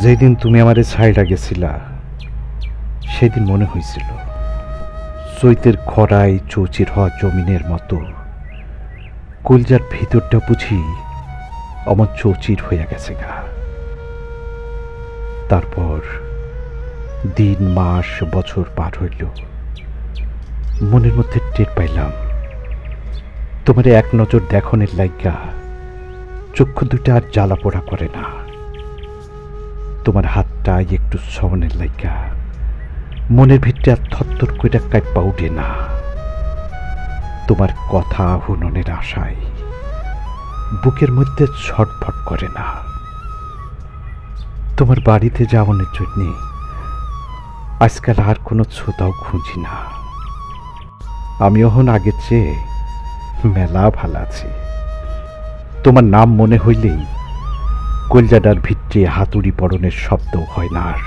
যেদিন তুমি আমারে ছাইড়া গেছিলা সেদিন মনে হয়েছিল চৈতের খরায় চৌচির হওয়া জমিনের মতো কলজার ভিতরটা বুঝি অমন চৌচির হইয়া গেছে গা। তারপর দিন মাস বছর পার হইল, মনের মধ্যে টের পাইলাম তোমারে এক নজর দেখনের লাইগা চক্ষু দুটা আর জ্বালা পোড়া করে না। তোমার হাতটা একটু ছবনের লাইগা মনের ভিতরে আর থরথর কইরা কাঁপা উঠে না। তোমার কথা হুননের আশায় বুকের মধ্যে ছটফট করে না। তোমার বাড়িতে যাওয়ানোর জন্যে আজকাল আর কোনো ছোতাও খুঁজি না। আমি এখন আগের চেয়ে মেলা ভালো আছি। তোমার নাম মনে হইলেই কলজাটার ভিতরে হাতুড়ি পড়নের শব্দ হয় না আর।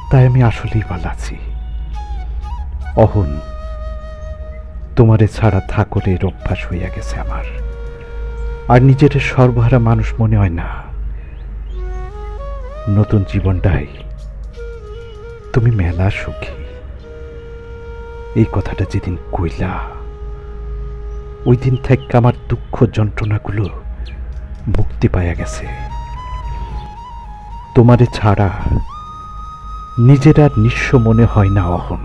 তাই আমি আসলেই ভালো আছি। অহন তোমারে ছাড়া থাকরের অভ্যাস হইয়া গেছে আমার, আর নিজের সর্বহারা মানুষ মনে হয় না। নতুন জীবনটাই তুমি মেলা সুখী। এই কথাটা যেদিন কইলা ওই দিন থেকে আমার দুঃখ যন্ত্রণাগুলো মুক্তি পাইয়া গেছে। তোমারে ছাড়া নিজের আর নিঃস্ব মনে হয় না অহন।